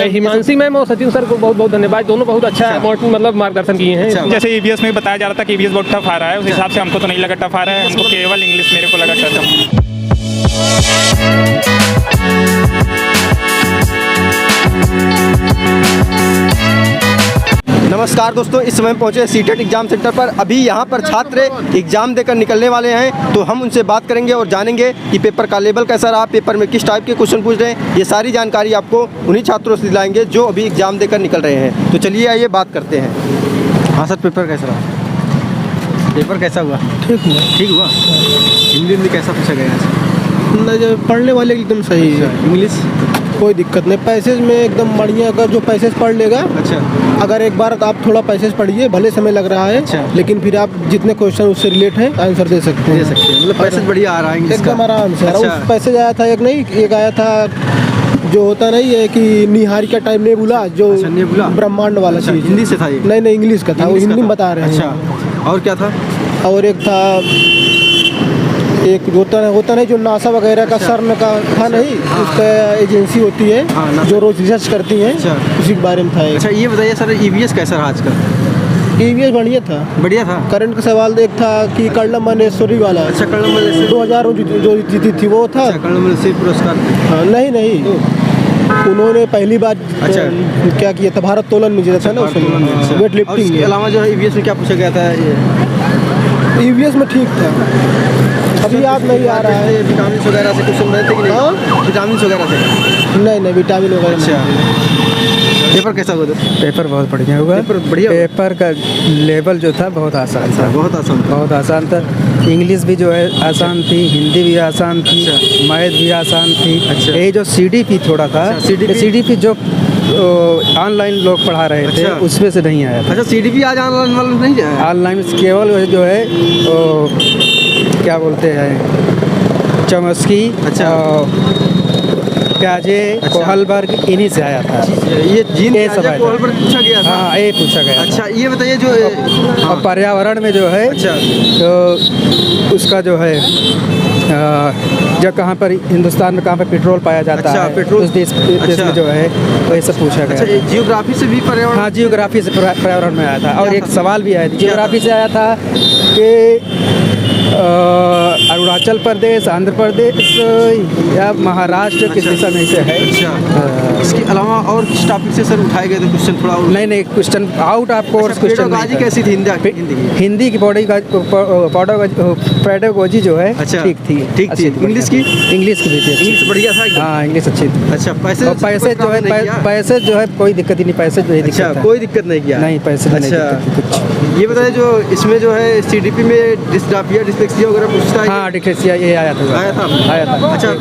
Himanshi ma'am और Sachin sir को बहुत बहुत धन्यवाद, दोनों बहुत अच्छा मतलब मार्गदर्शन किए हैं। जैसे ईवीएस में बताया जा रहा था कि ईवीएस बहुत टफ आ रहा है, उस हिसाब से हमको तो नहीं लगा टफ आ रहा है, हमको केवल इंग्लिश मेरे को लगा टफ। नमस्कार दोस्तों, इस समय पहुंचे सीटेट एग्जाम सेंटर पर। अभी यहां पर छात्र एग्जाम देकर निकलने वाले हैं, तो हम उनसे बात करेंगे और जानेंगे कि पेपर का लेवल कैसा रहा, पेपर में किस टाइप के क्वेश्चन पूछ रहे हैं। ये सारी जानकारी आपको उन्हीं छात्रों से दिलाएंगे जो अभी एग्जाम देकर निकल रहे हैं। तो चलिए आइए बात करते हैं। हाँ सर, पेपर कैसा रहा? पेपर कैसा हुआ? ठीक हुआ। हिंदी में कैसा पूछा गया? पढ़ने वाले एकदम सही है। इंग्लिश कोई दिक्कत नहीं, पैसेज में एकदम बढ़िया। अगर जो पैसेज पढ़ लेगा, अगर एक बार आप थोड़ा पैसेज पढ़िए, भले समय लग रहा है, लेकिन फिर आप जितने क्वेश्चन उससे रिलेट है आंसर दे सकते हैं। मतलब पैसेज बढ़िया आ रहा है एकदम आराम से। उस पैसेज आया था एक आया था जो होता नहीं है कि निहारिका टाइम नेबुला, जो ब्रह्मांड वाला चीज। हिंदी से था ये? नहीं, इंग्लिश का था, वो हिंदी में बता रहे हैं। और क्या था? और एक था, एक होता नहीं जो नासा वगैरह का सर्न का था नहीं, उसका एजेंसी होती है जो रोज रिसर्च करती है, उसी के बारे में था। अच्छा, ये बताइए सर, ईवीएस कैसा रहा आज का? ईवीएस बढ़िया था। करंट का सवाल एक था कि कर्णम मनेश्वरी वाला। अच्छा, कर्णम मनेश्वरी 2000 जो जीती थी वो था। कर्णम मनेश्वरी पुरस्कार? नहीं, उन्होंने पहली बार क्या किया था, भारत तोलन में जीता था ना, उसमें वेट लिफ्टिंग। के अलावा जो है ईवीएस में क्या पूछा गया था? ईवीएस में ठीक था, अभी याद नहीं आ रहा है। विटामिन वगैरह से क्वेश्चन बने थे कि नहीं? विटामिन वगैरह से? नहीं, विटामिन वगैरह। अच्छा, पेपर कैसा हुआ? पेपर बहुत बढ़िया हुआ। पेपर का लेवल जो था बहुत आसान था। बहुत आसान था। इंग्लिश भी जो है आसान थी, हिंदी भी आसान थी, मैथ भी आसान थी। ये जो सीडीपी थोड़ा था, सीडीपी जो ऑनलाइन लोग पढ़ा रहे थे, उसमें से नहीं आया था। अच्छा, सीडीपी आज ऑनलाइन नहीं आया? ऑनलाइन केवल जो है क्या बोलते हैं, चमस्की, प्याजे, कोहलबर्ग, इन्हीं से आया था। ये जीन कोहलबर्ग पूछा गया था? हाँ, ये पूछा गया। अच्छा, ये बताइए जो और पर्यावरण में जो है, तो उसका जो है जो कहाँ पर हिंदुस्तान में कहाँ पर पेट्रोल पाया जाता है, पेट्रोल उस देश में जो है वही सब पूछा गया। अच्छा, जियोग्राफी से भी पर्यावरण? हाँ, जियोग्राफी से पर्यावरण में आया था। और एक सवाल भी आया था जियोग्राफी से, आया था कि अरुणाचल प्रदेश, आंध्र प्रदेश या महाराष्ट्र किस दिशा में से है। इसके अलावा और किस टॉपिक से सर उठाए गए थे क्वेश्चन? थोड़ा नहीं, question out of course question. कैसी थी हिंदी की पेडागोजी जो है ठीक थी। इंग्लिश की भी थी। इंग्लिश बढ़िया था? हाँ, इंग्लिश अच्छी थी। अच्छा, पैसे जो है कोई दिक्कत ही नहीं, पैसे जो है कोई दिक्कत नहीं किया? नहीं, पैसे नहीं कुछ। ये बताइए जो इसमें जो है सीडीपी में डिस्ग्राफिया, डिस्लेक्सिया वगैरह पूछता है? हाँ, डिस्लेक्सिया ये आया था। अच्छा,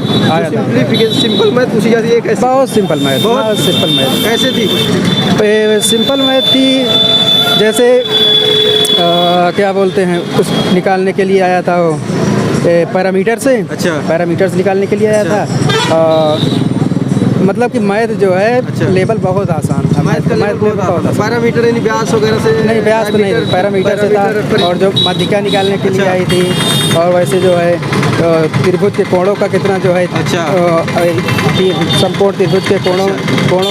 सिंपल मैथ पूछी जाती है? बहुत सिंपल मैथ। कैसे थी? सिंपल मैथ थी, जैसे क्या बोलते हैं, उस निकालने के लिए आया था वो पैरामीटर से। पैरामीटर्स निकालने के लिए आया था। मतलब कि मैथ जो है लेवल बहुत आसान था। मैथ बहुत आसान। पैरामीटर यानी व्यास वगैरह से? नहीं, व्यास नहीं, पैरामीटर से था। और जो माध्यिका निकालने के लिए आई थी, और वैसे जो है त्रिभुज के कोणों का कितना जो है, समकोण त्रिभुज के कोणों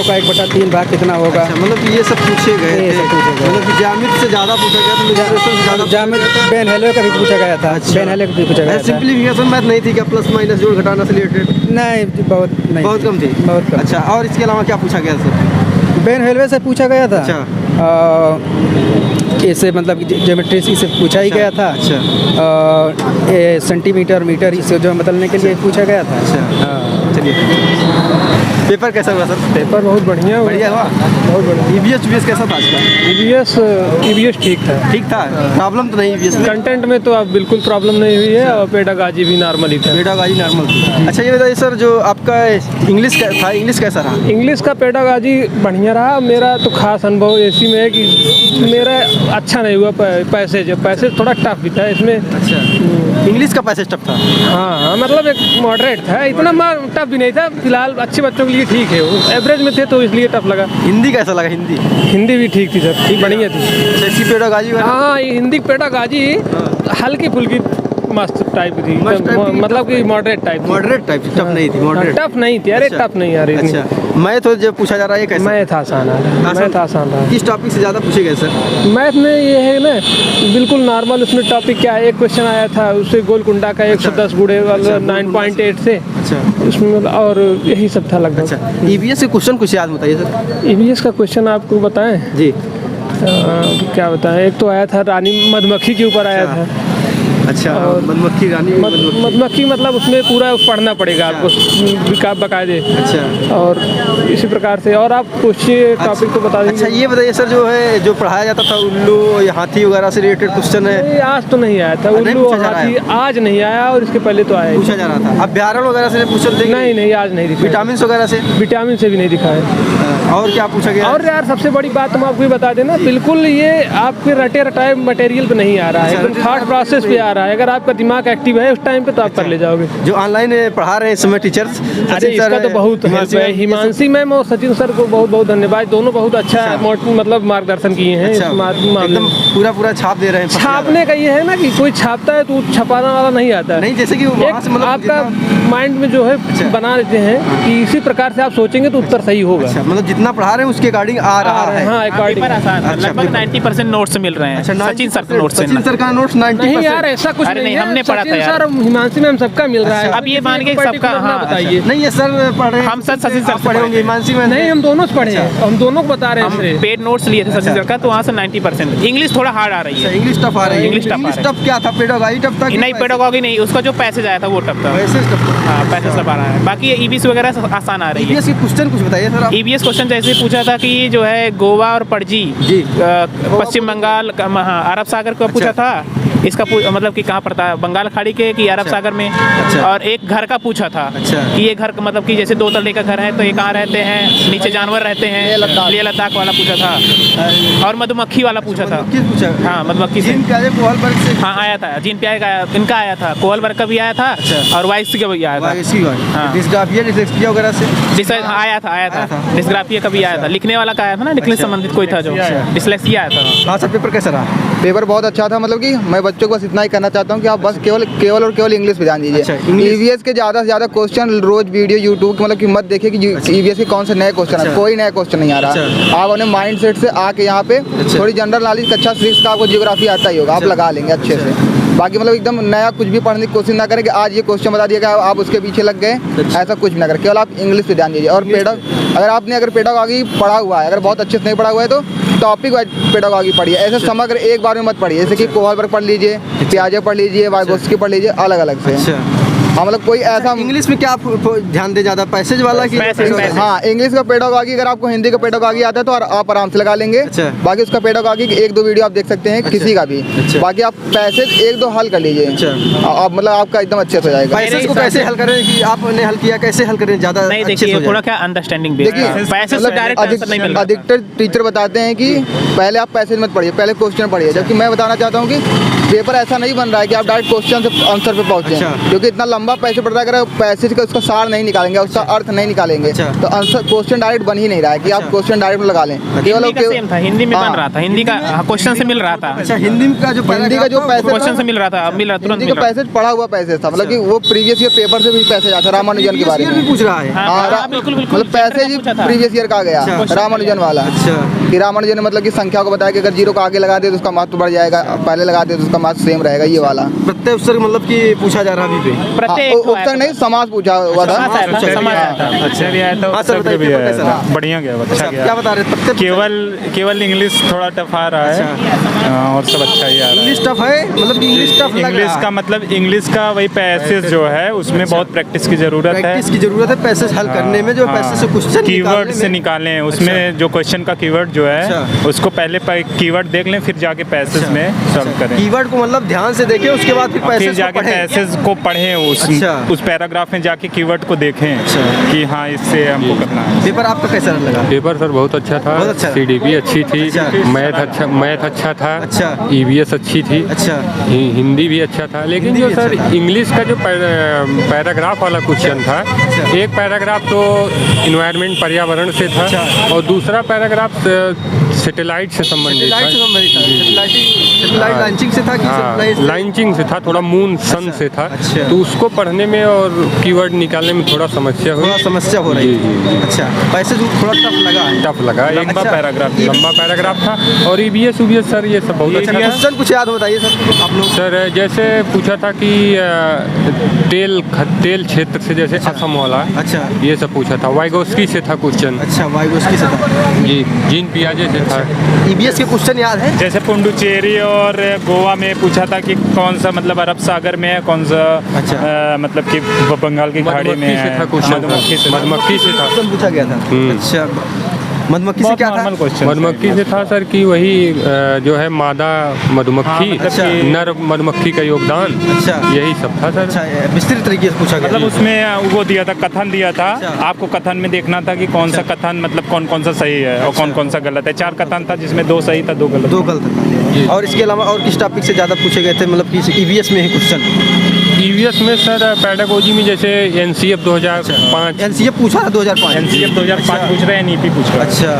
का 1/3 भाग कितना होगा। मतलब ये सब पूछे गए थे? मतलब ज्यामिति से ज़्यादा पूछा गया था? ज्यामिति बेन हेलवे का भी पूछा गया था। बेन हेलवे का भी पूछा गया था। सिंप्लीफिकेशन मैथ नहीं थी क्या? प्लस माइनस जोड़ घटाना से रिलेटेड? नहीं, बहुत कम थी। अच्छा, और इसके अलावा क्या पूछा गया सर? बेन हेलवे से पूछा गया था। इससे मतलब ज्योमेट्री से पूछा ही गया था। सेंटीमीटर, मीटर, इसे जो बदलने के लिए पूछा गया था। चलिए, पेपर कैसा हुआ सर? पेपर बहुत बढ़िया हुआ। बहुत बढ़िया। ईवीएस कैसा था आज का? ईवीएस ठीक था। प्रॉब्लम तो नहीं ईवीएस में? कंटेंट में तो अब बिल्कुल प्रॉब्लम नहीं हुई है, और पेडागोजी भी नॉर्मल ही था। नॉर्मल थी। अच्छा, ये बताइए सर, जो आपका इंग्लिश का था, इंग्लिश कैसा रहा? इंग्लिश का पेडागोजी बढ़िया रहा। मेरा तो खास अनुभव इसी में है कि मेरा अच्छा नहीं हुआ। पैसेज थोड़ा टफ भी था इसमें। अच्छा, इंग्लिश का पैसेज टफ था? हाँ, मतलब एक मॉडरेट था, इतना टफ भी नहीं था, फिलहाल अच्छे बच्चों के लिए ठीक है, वो एवरेज में थे तो इसलिए टफ लगा। हिंदी कैसा लगा? हिंदी भी ठीक थी सर, ठीक बढ़िया थी। जैसी पेडागॉजी हाँ, हिंदी पेडागॉजी हल्की फुल्की मस्त टाइप थी, मतलब कि मॉडरेट टाइप टफ नहीं थी, मॉडरेट टफ नहीं थी। अरे टफ नहीं यार। अच्छा, मैथ तो जब पूछा जा रहा है कैसा? मैथ आसान है, मैथ आसान रहा। किस टॉपिक से ज़्यादा पूछे गए सर? मैथ में ये है ना बिल्कुल नॉर्मल, उसमें टॉपिक क्या है, एक क्वेश्चन आया था उससे गोलकुंडा का 110 गुणे वाला 9.8 से, उसमें और यही सब था लगभग। अच्छा, EVS के क्वेश्चन कुछ याद बताइए सर। EVS का क्वेश्चन आपको बताएं जी? क्या बताएं, एक तो आया था रानी मधुमक्खी के ऊपर आया था। अच्छा, मधुमक्खी रानी मधुमक्खी मतलब उसमें पूरा पढ़ना पड़ेगा आपको बकायदे। अच्छा, और इसी प्रकार से और आप पूछिए टॉपिक तो बता देंगे। अच्छा, ये बताइए सर, जो है जो पढ़ाया जाता था उल्लू या हाथी वगैरह से रिलेटेड क्वेश्चन है? आज तो नहीं आया था उल्लू और हाथी, आज नहीं आया, और इसके पहले तो आया, पूछा जा रहा था। अभ्यारण वगैरह से क्वेश्चन नहीं आज नहीं दिखा। विटामिन वगैरह से? विटामिन से भी नहीं दिखा है। और क्या पूछा गया? और यार सबसे बड़ी बात हम आपको बता देना, बिल्कुल ये आपके रटे रटाए मटेरियल पे नहीं आ रहा है, एकदम थॉट प्रोसेस पे आ रहा है। अगर आपका दिमाग एक्टिव है उस टाइम पे तो आप कर ले जाओगे। जो ऑनलाइन पढ़ा रहे हैं इस समय टीचर्स, अरे इसका तो बहुत हिमांशी मैम और सचिन सर को बहुत बहुत धन्यवाद, दोनों बहुत अच्छा मतलब मार्गदर्शन किए हैं। एकदम पूरा छाप दे रहे हैं। छापने का ये है ना कि कोई छापता है तो छपाना वाला नहीं आता है। नहीं, जैसे कि आपका माइंड में जो है बना देते हैं कि इसी प्रकार से आप सोचेंगे तो उत्तर सही होगा। मतलब जितना पढ़ा रहे हैं उसके अकॉर्डिंग आ रहा है। हाँ, लगभग 90% नोट्स मिल रहे हैं। सचिन सर का नोट्स सचिन सर का नोट्स 90%? नहीं यार, ऐसा कुछ नहीं, हमने पढ़ा था यार। हिमांशी मैम सबका मिल रहा है। अब ये मान के सबका, हाँ बताइए। नहीं, ये सर पढ़ रहे हैं, हम सर सचिन सर पढ़े होंगे, हिमांशी में नहीं, हम दोनों से पढ़े हैं, हम दोनों को बता रहे हैं। हम पेड नोट्स लिए थे सचिन सर का, तो वहाँ से 90%। इंग्लिश थोड़ा हार्ड आ रही है। इंग्लिश टफ आ रही है। इंग्लिश टफ क्या था? पेडागॉजी टफ था? नहीं, पेडागॉजी नहीं, उसका जो पैसेज आया था वो टफ था। हाँ, पैसेज सब आ रहा है, बाकी EVS वगैरह आसान आ रही है। EVS के क्वेश्चन कुछ बताइए सर। EVS क्वेश्चन जैसे पूछा था कि जो है गोवा और पणजी पश्चिम बंगाल अरब सागर का पूछा था। इसका मतलब कि कहाँ पड़ता है, बंगाल खाड़ी के कि अरब सागर में। और एक घर का पूछा था कि ये घर मतलब कि जैसे 2 तल्ले का घर है तो ये कहाँ रहते हैं, नीचे जानवर रहते हैं, लेह लद्दाख वाला पूछा था। और मधुमक्खी वाला पूछा था। हाँ, मधुमक्खी से। हाँ, आया था जीन प्यारे का, इनका आया था, कोहलबर्ग का भी आया था और वाइस का भी आया था। आया था डिस्ग्राफिया का भी आया था, लिखने वाला का आया था ना, लिखने संबंधित कोई था जो डिस्लेक्सिया आया था। हाँ सर, पेपर कैसा रहा? पेपर बहुत अच्छा था, मतलब कि मैं बच्चों को बस इतना ही करना चाहता हूँ कि आप बस केवल और केवल इंग्लिश पे ध्यान दीजिए। EVS के ज़्यादा से ज़्यादा क्वेश्चन रोज वीडियो यूट्यूब के मतलब कि मत देखिए कि EVS के कौन से नए क्वेश्चन है, कोई नया क्वेश्चन नहीं आ रहा। आप अपने माइंड सेट से आके यहाँ पे थोड़ी जनरल नॉलेज कक्षा 6 का आपको जियोग्राफी आता ही होगा, आप लगा लेंगे अच्छे से। बाकी मतलब एकदम नया कुछ भी पढ़ने की कोशिश ना करें कि आज ये क्वेश्चन बता दिया गया आप उसके पीछे लग गए, ऐसा कुछ भी ना करें, केवल आप इंग्लिश पे ध्यान दीजिए। और अगर पेडागॉजी पढ़ा हुआ है, अगर बहुत अच्छे से नहीं पढ़ा हुआ है तो टॉपिक वाइज पेडागॉजी पढ़िए, ऐसे समग्र एक बार में मत पढ़िए। जैसे कि कोहलबर्ग पढ़ लीजिए, पियाजे पढ़ लीजिए, वाइगोत्स्की पढ़ लीजिए, अलग अलग से। हाँ, मतलब कोई ऐसा इंग्लिश में क्या आप ध्यान दे ज़्यादा, पैसेज वाला की? हाँ, इंग्लिश का पेडागॉजी अगर आपको हिंदी का पेडागॉजी आता है तो आप आराम से लगा लेंगे। बाकी उसका पेडागॉजी 1-2 वीडियो आप देख सकते हैं किसी का भी। बाकी आप पैसेज 1-2 हल कर लीजिए, आप मतलब आपका एकदम अच्छे से हो जाएगा। पैसेज को कैसे हल करें कि आपने हल किया, कैसे हल करें ज़्यादा नहीं? देखिए थोड़ा क्या अंडरस्टैंडिंग देखिए, अधिकतर टीचर बताते हैं कि पहले आप पैसेज मत पढ़िए, पहले क्वेश्चन पढ़िए। जबकि मैं बताना चाहता हूँ कि पेपर ऐसा नहीं बन रहा है कि आप डायरेक्ट क्वेश्चन से आंसर पे पहुँचे, क्योंकि इतना लंबा पैसे पढ़ता है। अगर पैसेज का उसका सार नहीं निकालेंगे, उसका अर्थ नहीं निकालेंगे तो आंसर क्वेश्चन डायरेक्ट बन ही नहीं रहा है कि आप क्वेश्चन डायरेक्ट लगा लें। केवल हिंदी में बन रहा था, हिंदी का क्वेश्चन से मिल रहा था। अच्छा, हिंदी का जो पैसेज क्वेश्चन से मिल रहा था, तुरंत हिंदी का पैसेज पढ़ा हुआ पैसेज था, मतलब कि वो प्रीवियस ईयर पेपर से भी पैसेज आता, रामानुजन के बारे में पूछ रहा है। मतलब पैसेज प्रीवियस ईयर का गया रामानुजन वाला कि रामानुजन ने मतलब कि संख्या को बताया कि अगर 0 को आगे लगा दे तो उसका महत्व बढ़ जाएगा, पहले लगा दे तो उसका महत्व सेम रहेगा, ये वाला प्रत्यय उत्तर मतलब कि पूछा जा रहा है। उत्तर नहीं, समाज पूछा हुआ था। बढ़िया गया, अच्छा गया। क्या बता रहे? केवल इंग्लिश थोड़ा टफ आ रहा है और सब अच्छा ही आ रहा है। इंग्लिश टफ है, मतलब इंग्लिश टफ इंग्लिश का मतलब इंग्लिश का वही पैसेज जो है उसमें बहुत प्रैक्टिस की जरूरत है। पैसेज हल करने में, जो पैसेज से क्वेश्चन कीवर्ड से निकालें, उसमें जो क्वेश्चन का कीवर्ड जो है उसको पहले कीवर्ड देख लें, फिर जाके पैसेज में सॉल्व करें। कीवर्ड को मतलब ध्यान से देखें, उसके बाद फिर पैसेज जाके पैसेज को पढ़ें, उस पैराग्राफ में जाके कीवर्ड को देखें कि हाँ इससे हमको करना है। पेपर आपका कैसा लगा? पेपर सर बहुत अच्छा था, CDP अच्छी थी, मैथ अच्छा था, EVS अच्छी थी, हिंदी भी अच्छा था। लेकिन जो सर इंग्लिश का जो पैराग्राफ वाला क्वेश्चन था, एक पैराग्राफ तो इन्वायरमेंट पर्यावरण से था और दूसरा पैराग्राफ सैटेलाइट से संबंधित था। लॉन्चिंग से था कि लॉन्चिंग से था, थोड़ा मून सन से था। तो उसको पढ़ने में और कीवर्ड निकालने में थोड़ा समस्या हुई। हो रही है। अच्छा, पैसेज थोड़ा टफ लगा। लंबा पैराग्राफ था और EVS सर ये सब बहुत अच्छा। क्वेश्चन कुछ याद बताइए सर आप लोग। सर जैसे पूछा था कि तेल क्षेत्र से, जैसे असम वाला, ये सब पूछा था। वाइगोस्की से था क्वेश्चन। वाइगोस्की से था जी, जीन पियाजे से था। EVS के क्वेश्चन याद है? जैसे पुडुचेरी और गोवा में पूछा था कि कौन सा मतलब अरब सागर में है, कौन सा मतलब कि बंगाल की खाड़ी में है। मधुमक्खी से था पूछा गया था। अच्छा, मधुमक्खी से क्या था? मधुमक्खी से था सर कि वही जो है मादा मधुमक्खी, नर मधुमक्खी का योगदान, यही सब था सर। विस्तृत तरीके से पूछा गया। मतलब उसमें वो दिया था, कथन दिया था। आपको कथन में देखना था कि कौन सा कथन मतलब कौन सा सही है और कौन सा गलत है। 4 कथन था जिसमें 2 सही था, 2 गलत था। और इसके अलावा और किस टॉपिक से ज़्यादा पूछे गए थे, मतलब कि EVS में ही क्वेश्चन? EVS में सर पैडागोजी में जैसे NCF 2005 NCF पूछा था 2005 NCF 2005 पूछ रहे हैं, NEP पूछ रहे हैं। अच्छा,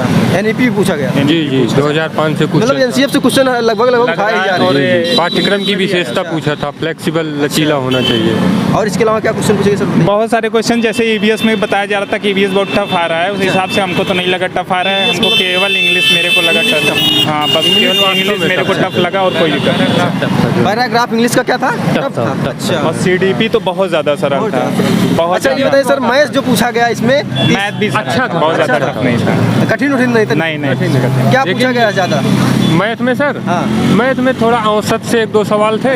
NEP पूछा गया। जी 2005 से कुछ मतलब NCF से क्वेश्चन लगभग खाए जा रहे हैं। पाठ्यक्रम की विशेषता पूछा था, फ्लेक्सिबल लचीला होना चाहिए। और इसके अलावा क्या क्वेश्चन पूछे सर? बहुत सारे क्वेश्चन, जैसे EVS में बताया जा रहा था कि EVS बहुत टफ आ रहा है। उस हिसाब से हमको तो नहीं लगा टफ आ रहा है, हमको केवल इंग्लिश मेरे को लगा टफ। हाँ, केवल इंग्लिश मेरे को टफ लगा और कोई दिक्कत। पैराग्राफ इंग्लिश का क्या था? टफ था। अच्छा, और CDP तो बहुत ज़्यादा सरल था, बहुत। अच्छा, ये बताइए सर, मैथ जो पूछा गया इसमें, मैथ भी अच्छा था, बहुत ज़्यादा टफ नहीं था, कठिन नहीं था। नहीं। क्या पूछा गया ज़्यादा मैथ में सर? मैथ में थोड़ा औसत से 1-2 सवाल थे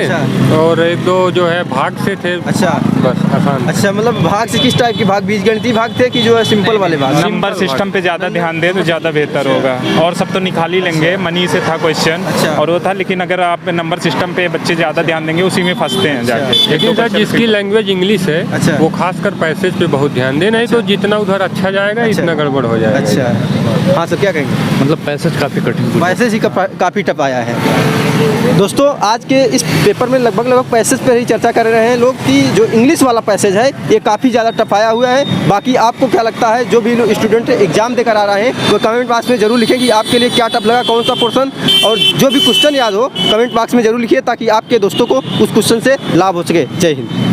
और 1-2 जो है भाग से थे। अच्छा, बस आसान। अच्छा, मतलब भाग से किस टाइप की भाग? बीजगणितीय भाग थे कि जो है सिंपल वाले भाग? नंबर सिस्टम पे ज़्यादा ध्यान दे तो ज़्यादा बेहतर होगा। और सब तो निकाल ही लेंगे, मनी से था क्वेश्चन और वो था, लेकिन अगर आप नंबर सिस्टम पे बच्चे ज़्यादा ध्यान देंगे उसी में फंसते हैं जाके। लेकिन सर जिसकी लैंग्वेज इंग्लिश है वो खासकर पैसेज पे बहुत ध्यान दे, नहीं तो जितना उधर अच्छा जाएगा इतना गड़बड़ हो जाएगा। अच्छा, हाँ सर, क्या कहेंगे? मतलब पैसेज काफ़ी कठिन, पैसेज ही काफ़ी टफ आया है। दोस्तों, आज के इस पेपर में लगभग पैसेज पर ही चर्चा कर रहे हैं लोग कि जो इंग्लिश वाला पैसेज है ये काफ़ी ज़्यादा टफ आया हुआ है। बाकी आपको क्या लगता है? जो भी स्टूडेंट एग्जाम देकर आ रहे हैं वो कमेंट बॉक्स में जरूर लिखें कि आपके लिए क्या टफ लगा, कौन सा पोर्सन, और जो भी क्वेश्चन याद हो कमेंट बॉक्स में जरूर लिखिए ताकि आपके दोस्तों को उस क्वेश्चन से लाभ हो सके। जय हिंद।